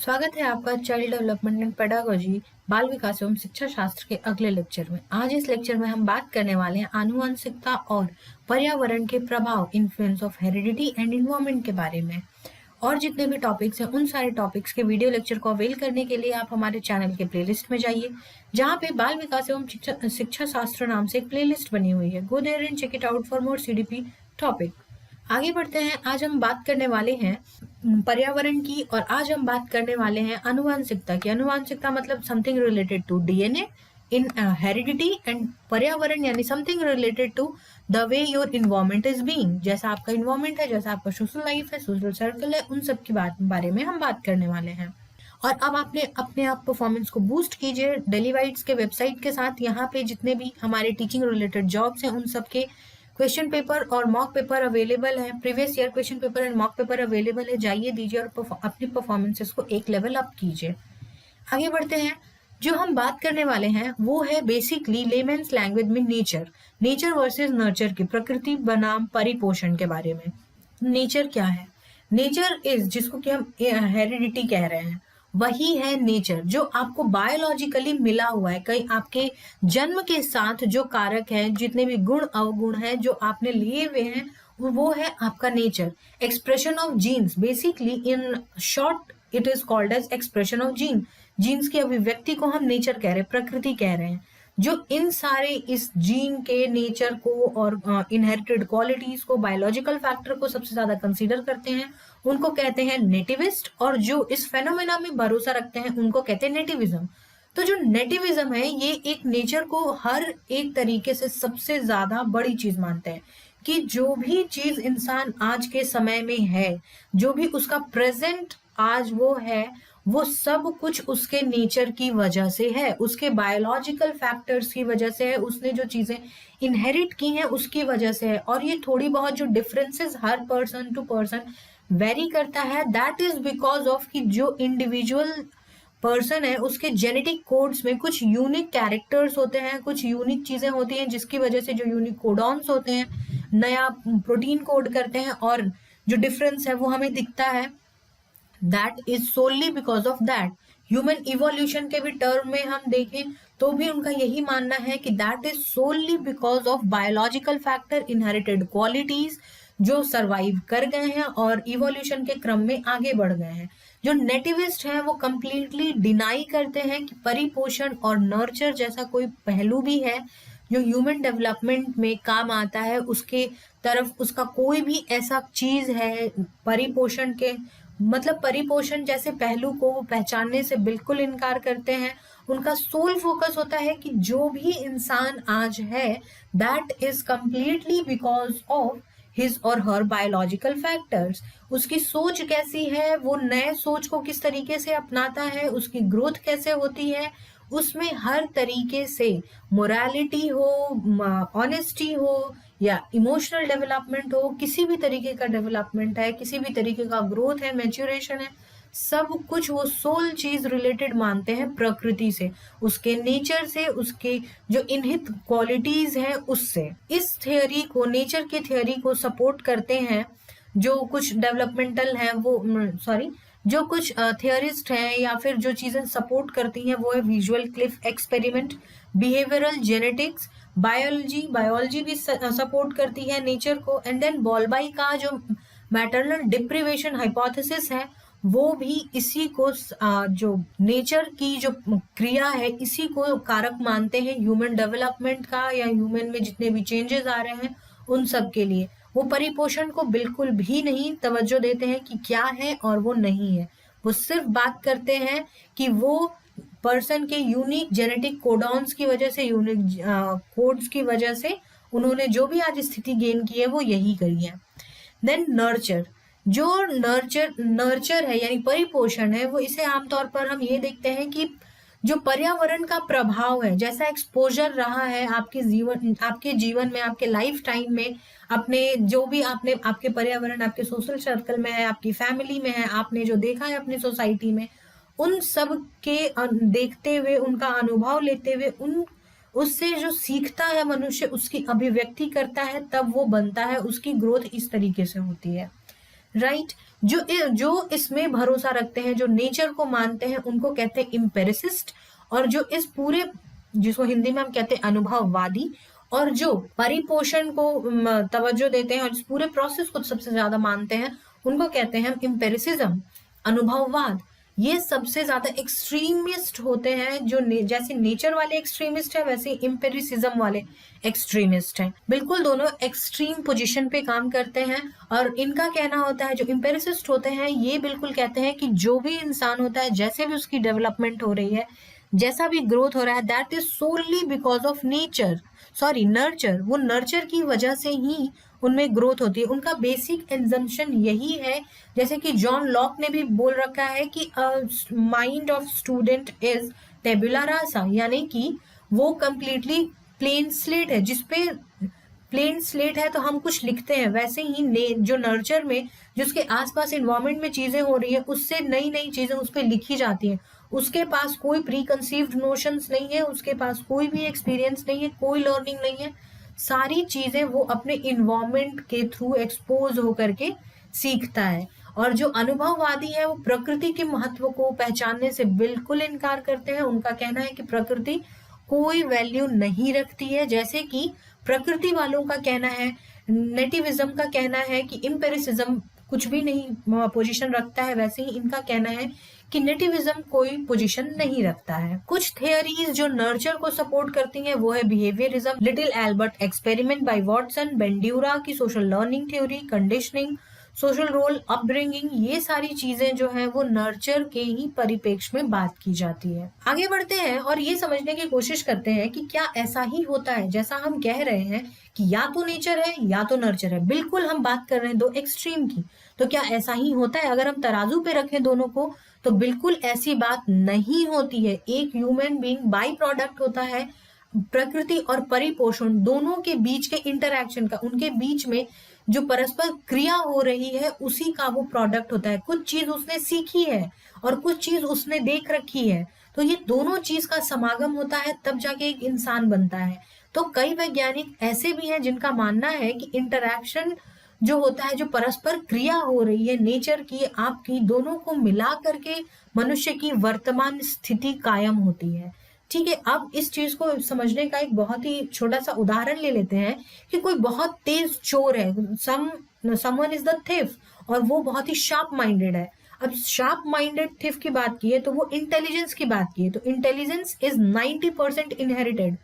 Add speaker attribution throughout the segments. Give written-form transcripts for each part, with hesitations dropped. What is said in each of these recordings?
Speaker 1: स्वागत है आपका चाइल्ड डेवलपमेंट एंड पेडागोजी बाल विकास एवं शिक्षा शास्त्र के अगले लेक्चर में। आज इस लेक्चर में हम बात करने वाले हैं आनुवंशिकता और पर्यावरण के प्रभाव, influence of heredity and environment के बारे में। और जितने भी टॉपिक्स हैं उन सारे टॉपिक्स के वीडियो लेक्चर को अवेल करने के लिए आप हमारे चैनल के प्लेलिस्ट में जाइए, जहाँ पे बाल विकास एवं शिक्षा शास्त्र नाम से एक प्लेलिस्ट बनी हुई है। Go there and check it out for more CDP topic. आगे बढ़ते हैं। आज हम बात करने वाले हैं पर्यावरण की, और आज हम बात करने वाले हैं आनुवंशिकता की। आनुवंशिकता मतलब something related to DNA in heredity, and पर्यावरण यानी something related to the way your environment is being. जैसा आपका इन्वायरमेंट है, जैसा आपका सोशल लाइफ है, सोशल सर्कल है, उन सब की बारे में हम बात करने वाले हैं। और अब आपने अपने आप परफॉर्मेंस को बूस्ट कीजिए डेली वाइट्स के वेबसाइट के साथ। यहाँ पे जितने भी हमारे टीचिंग रिलेटेड जॉब्स हैं उन सब के क्वेश्चन पेपर और मॉक पेपर अवेलेबल है। Previous year question paper and mock paper available है, जाइए दीजिए और अपनी परफॉर्मेंसेस को एक लेवल अप कीजिए। आगे बढ़ते हैं। जो हम बात करने वाले हैं वो है बेसिकली लेमेन्स लैंग्वेज में नेचर वर्सेस नर्चर की, प्रकृति बनाम परिपोषण के बारे में। नेचर क्या है? नेचर इज, जिसको कि हम हेरिडिटी कह रहे हैं, वही है नेचर जो आपको बायोलॉजिकली मिला हुआ है। कहीं आपके जन्म के साथ जो कारक हैं, जितने भी गुण अवगुण हैं जो आपने लिए हुए हैं, वो है आपका nature. Expression of genes, basically in short it is called as expression of genes की अभिव्यक्ति को हम नेचर कह रहे हैं, प्रकृति कह रहे हैं। जो इन सारे इस जीन के नेचर को और इनहेरिटेड क्वालिटीज को, बायोलॉजिकल फैक्टर को सबसे ज्यादा कंसीडर करते हैं, उनको कहते हैं नेटिविस्ट। और जो इस फेनोमेना में भरोसा रखते हैं उनको कहते हैं नेटिविज्म। तो जो नेटिविज्म है, ये एक नेचर को हर एक तरीके से सबसे ज्यादा बड़ी चीज मानते हैं कि जो भी चीज इंसान आज के समय में है, जो भी उसका प्रेजेंट आज वो है, वो सब कुछ उसके नेचर की वजह से है, उसके बायोलॉजिकल फैक्टर्स की वजह से है, उसने जो चीजें इनहेरिट की हैं उसकी वजह से है। और ये थोड़ी बहुत जो डिफरेंसेस हर पर्सन टू पर्सन वेरी करता है, दैट इज बिकॉज ऑफ कि जो इंडिविजुअल पर्सन है उसके जेनेटिक कोड्स में कुछ यूनिक कैरेक्टर्स होते हैं, कुछ यूनिक चीजें होती हैं, जिसकी वजह से जो यूनिक कोडॉन्स होते हैं नया प्रोटीन कोड करते हैं, और जो डिफरेंस है वो हमें दिखता है। That is solely because of that. Human evolution के भी टर्म में हम देखें तो भी उनका यही मानना है कि that is solely because of biological factor, inherited qualities जो सरवाइव कर गए हैं और इवोल्यूशन के क्रम में आगे बढ़ गए हैं। जो नेटिविस्ट हैं वो कंप्लीटली डिनाई करते हैं कि परिपोषण और नर्चर जैसा कोई पहलू भी है जो ह्यूमन डेवलपमेंट में काम आता है, उसके तरफ उसका कोई भी ऐसा चीज है परिपोषण के, मतलब परिपोषण जैसे पहलू को वो पहचानने से बिल्कुल इनकार करते हैं। उनका सोल फोकस होता है कि जो भी इंसान आज है, that is completely because of his और हर बायोलॉजिकल फैक्टर्स। उसकी सोच कैसी है, वो नए सोच को किस तरीके से अपनाता है, उसकी ग्रोथ कैसे होती है, उसमें हर तरीके से मोरालिटी हो, ऑनेस्टी हो, या इमोशनल डेवलपमेंट हो, किसी भी तरीके का डेवलपमेंट है, किसी भी तरीके का ग्रोथ है, मैच्योरेशन है, सब कुछ वो सोल चीज रिलेटेड मानते हैं प्रकृति से, उसके नेचर से, उसके जो इनहित क्वालिटीज हैं उससे। इस थियोरी को, नेचर की थियोरी को सपोर्ट करते हैं जो कुछ डेवलपमेंटल हैं, वो जो कुछ थियोरिस्ट हैं या फिर जो चीजें सपोर्ट करती हैं, वो है visual Cliff experiment, behavioural genetics, biology भी सपोर्ट करती है नेचर को। एंड देन बॉलबाई का जो मैटरनल डिप्रिवेशन हाइपोथेसिस है, वो भी इसी को जो नेचर की जो क्रिया है, इसी को कारक मानते हैं ह्यूमन डेवलपमेंट का, या ह्यूमन में जितने भी चेंजेस आ रहे हैं उन सब के लिए। वो परिपोषण को बिल्कुल भी नहीं तवज्जो देते हैं कि क्या है और वो नहीं है। वो सिर्फ बात करते हैं कि वो पर्सन के यूनिक जेनेटिक कोडॉन्स की वजह से, यूनिक कोड्स की वजह से उन्होंने जो भी आज स्थिति गेन की है वो यही करी है। देन नर्चर, जो नर्चर है यानी परिपोषण है, वो इसे आमतौर पर हम ये देखते हैं कि जो पर्यावरण का प्रभाव है, जैसा एक्सपोजर रहा है आपके जीवन में, आपके लाइफ टाइम में, अपने जो भी आपने आपके पर्यावरण आपके सोशल सर्कल में है, आपकी फैमिली में है, आपने जो देखा है अपनी सोसाइटी में, उन सब के देखते हुए, उनका अनुभव लेते हुए, उससे जो सीखता है मनुष्य, उसकी अभिव्यक्ति करता है, तब वो बनता है, उसकी ग्रोथ इस तरीके से होती है। राइट। जो इसमें भरोसा रखते हैं, जो नेचर को मानते हैं, उनको कहते हैं इम्पेरिसिस्ट। और जो इस पूरे, जिसको हिंदी में हम कहते हैं अनुभववादी, और जो परिपोषण को तवज्जो देते हैं और इस पूरे प्रोसेस को सबसे ज्यादा मानते हैं, उनको कहते हैं हम इम्पेरिसिज्म, अनुभववाद। ये सबसे ज्यादा एक्सट्रीमिस्ट होते हैं, जो जैसे नेचर वाले एक्सट्रीमिस्ट है, वैसे इम्पेरिसिज्म वाले एक्सट्रीमिस्ट हैं। बिल्कुल दोनों एक्सट्रीम पोजीशन पे काम करते हैं। और इनका कहना होता है, जो इम्पेरिसिस्ट होते हैं ये बिल्कुल कहते हैं कि जो भी इंसान होता है, जैसे भी उसकी डेवलपमेंट हो रही है, जैसा भी ग्रोथ हो रहा है, that is solely because of nurture. वो नर्चर की वजह से ही उनमें ग्रोथ होती है। उनका बेसिक एग्जम्पशन यही है, जैसे कि जॉन लॉक ने भी बोल रखा है कि माइंड ऑफ स्टूडेंट इज टेबुला रासा, यानी कि वो कंप्लीटली प्लेन स्लेट है। जिसपे प्लेन स्लेट है तो हम कुछ लिखते हैं, वैसे ही जो नर्चर में, जो उसके आसपास इन्वायरमेंट में चीजें हो रही है, उससे नई नई चीजें उस पर लिखी जाती हैं। उसके पास कोई प्री कंसीव्ड नोशंस नहीं है, उसके पास कोई भी एक्सपीरियंस नहीं है, कोई लर्निंग नहीं है। सारी चीजें वो अपने इन्वायरमेंट के थ्रू एक्सपोज होकर के सीखता है। और जो अनुभववादी है वो प्रकृति के महत्व को पहचानने से बिल्कुल इनकार करते हैं। उनका कहना है कि प्रकृति कोई वैल्यू नहीं रखती है। जैसे कि प्रकृति वालों का कहना है, नेटिविज्म का कहना है कि इम्पेरिसिज्म कुछ भी नहीं पोजीशन रखता है, वैसे ही इनका कहना है कि नेटिविज्म कोई पोजीशन नहीं रखता है। कुछ थियरीज जो नर्चर को सपोर्ट करती हैं वो है behaviourism, little Albert experiment by Watson, Bandura की social learning theory, conditioning, social role, upbringing, ये सारी चीजें जो है वो नर्चर के ही परिप्रेक्ष्य में बात की जाती है। आगे बढ़ते हैं और ये समझने की कोशिश करते हैं कि क्या ऐसा ही होता है जैसा हम कह रहे हैं कि या तो नेचर है या तो नर्चर है। बिल्कुल हम बात कर रहे हैं दो एक्सट्रीम की, तो क्या ऐसा ही होता है? अगर हम तराजू पे रखें दोनों को तो बिल्कुल ऐसी बात नहीं होती है। एक ह्यूमन बीइंग बाई प्रोडक्ट होता है प्रकृति और परिपोषण दोनों के बीच के इंटरैक्शन का, उनके बीच में जो परस्पर क्रिया हो रही है उसी का वो प्रोडक्ट होता है। कुछ चीज उसने सीखी है और कुछ चीज उसने देख रखी है, तो ये दोनों चीज का समागम होता है, तब जाके एक इंसान बनता है। तो कई वैज्ञानिक ऐसे भी हैं जिनका मानना है कि इंटरैक्शन जो होता है, जो परस्पर क्रिया हो रही है नेचर की आपकी, दोनों को मिला करके मनुष्य की वर्तमान स्थिति कायम होती है। ठीक है, अब इस चीज को समझने का एक बहुत ही छोटा सा उदाहरण ले लेते हैं कि कोई बहुत तेज चोर है, समवन इज द थिफ, और वो बहुत ही शार्प माइंडेड है। अब शार्प माइंडेड थिफ की बात की है तो वो इंटेलिजेंस की बात की है, तो इंटेलिजेंस इज 90% इनहेरिटेड।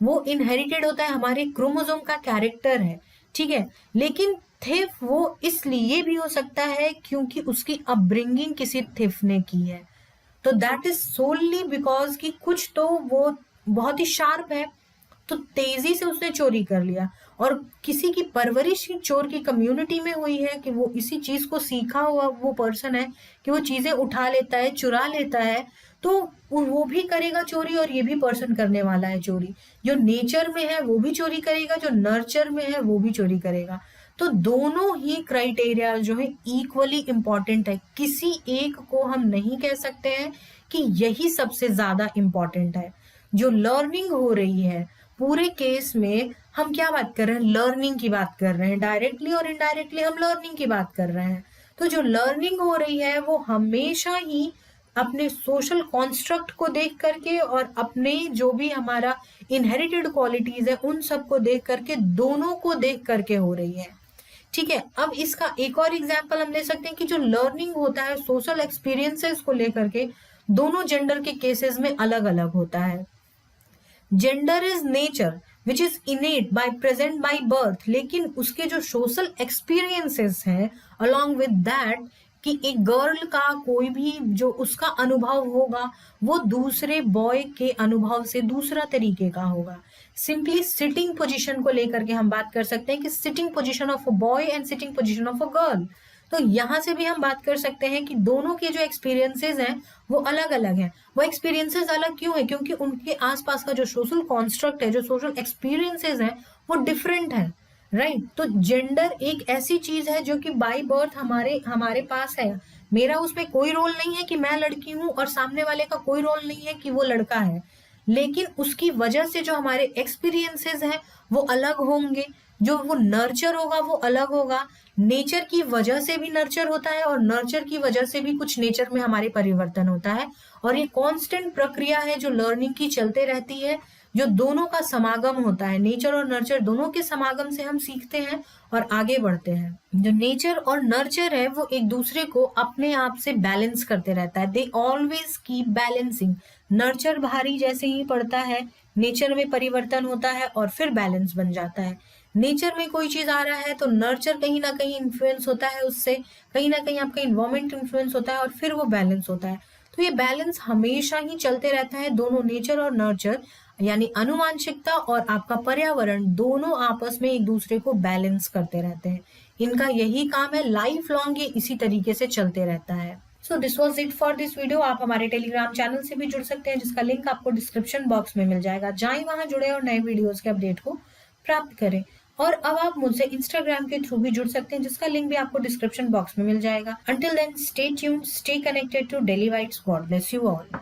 Speaker 1: वो इनहेरिटेड होता है, हमारे क्रोमोसोम का कैरेक्टर है। ठीक है, लेकिन थिफ वो इसलिए भी हो सकता है क्योंकि उसकी अपब्रिंगिंग किसी थिफ ने की है। तो दैट इज सोनली बिकॉज कि कुछ तो वो बहुत ही शार्प है, तो तेजी से उसने चोरी कर लिया। और किसी की परवरिश चोर की कम्युनिटी में हुई है कि वो इसी चीज को सीखा हुआ वो पर्सन है कि वो चीजें उठा लेता है, चुरा लेता है, तो वो भी करेगा चोरी और ये भी पर्सन करने वाला है चोरी। जो नेचर में है वो भी चोरी करेगा, जो नर्चर में है वो भी चोरी करेगा। तो दोनों ही क्राइटेरिया जो है इक्वली इंपॉर्टेंट है। किसी एक को हम नहीं कह सकते हैं कि यही सबसे ज्यादा इंपॉर्टेंट है। जो लर्निंग हो रही है पूरे केस में, हम क्या बात कर रहे हैं? लर्निंग की बात कर रहे हैं। डायरेक्टली और इनडायरेक्टली हम लर्निंग की बात कर रहे हैं। तो जो लर्निंग हो रही है वो हमेशा ही अपने सोशल कॉन्स्ट्रक्ट को देख करके और अपने जो भी हमारा इनहेरिटेड क्वालिटीज है उन सबको देख करके, दोनों को देख करके हो रही है। ठीक है, अब इसका एक और एग्जाम्पल हम ले सकते हैं कि जो लर्निंग होता है सोशल एक्सपीरियंसेस को लेकर के, दोनों जेंडर के केसेस में अलग अलग होता है। Gender is nature which is innate by present by birth, लेकिन उसके जो सोशल एक्सपीरियंसेस हैं अलॉन्ग विद दैट, कि एक गर्ल का कोई भी जो उसका अनुभव होगा वो दूसरे बॉय के अनुभव से दूसरा तरीके का होगा। सिंपली सिटिंग पोजीशन को लेकर के हम बात कर सकते हैं कि sitting position of a boy and sitting position of a girl. तो यहाँ से भी हम बात कर सकते हैं कि दोनों के जो एक्सपीरियंसेस हैं वो अलग अलग हैं। वो एक्सपीरियंसेस अलग क्यों है? क्योंकि उनके आसपास का जो सोशल कॉन्स्ट्रक्ट है, जो सोशल एक्सपीरियंसेस हैं वो डिफरेंट है। राइट, तो जेंडर एक ऐसी चीज है जो कि बाय बर्थ हमारे पास है। मेरा उसमें कोई रोल नहीं है कि मैं लड़की हूं और सामने वाले का कोई रोल नहीं है कि वो लड़का है, लेकिन उसकी वजह से जो हमारे एक्सपीरियंसेस हैं वो अलग होंगे। जो वो नर्चर होगा वो अलग होगा। नेचर की वजह से भी नर्चर होता है और नर्चर की वजह से भी कुछ नेचर में हमारे परिवर्तन होता है। और ये कांस्टेंट प्रक्रिया है जो लर्निंग की चलते रहती है, जो दोनों का समागम होता है। नेचर और नर्चर दोनों के समागम से हम सीखते हैं और आगे बढ़ते हैं। जो नेचर और नर्चर है वो एक दूसरे को अपने आप से बैलेंस करते रहता है। They always keep balancing. Nurture भारी जैसे ही पड़ता है, नेचर में परिवर्तन होता है और फिर बैलेंस बन जाता है। नेचर में कोई चीज आ रहा है तो नर्चर कहीं ना कहीं इन्फ्लुएंस होता है उससे, कहीं ना कहीं आपका इन्वायरमेंट इन्फ्लुएंस होता है और फिर वो बैलेंस होता है। तो ये बैलेंस हमेशा ही चलते रहता है। दोनों नेचर और नर्चर यानी आनुवांशिकता और आपका पर्यावरण दोनों आपस में एक दूसरे को बैलेंस करते रहते हैं। इनका यही काम है, लाइफ लॉन्ग ये इसी तरीके से चलते रहता है। So this was it for this video. आप हमारे टेलीग्राम चैनल से भी जुड़ सकते हैं जिसका लिंक आपको डिस्क्रिप्शन बॉक्स में मिल जाएगा। जाएं वहां जुड़े और नए वीडियोस के अपडेट को प्राप्त करें। और अब आप मुझसे इंस्टाग्राम के थ्रू भी जुड़ सकते हैं जिसका लिंक भी आपको डिस्क्रिप्शन बॉक्स में मिल जाएगा। Until then stay tuned, stay connected to daily vibes. God bless you all.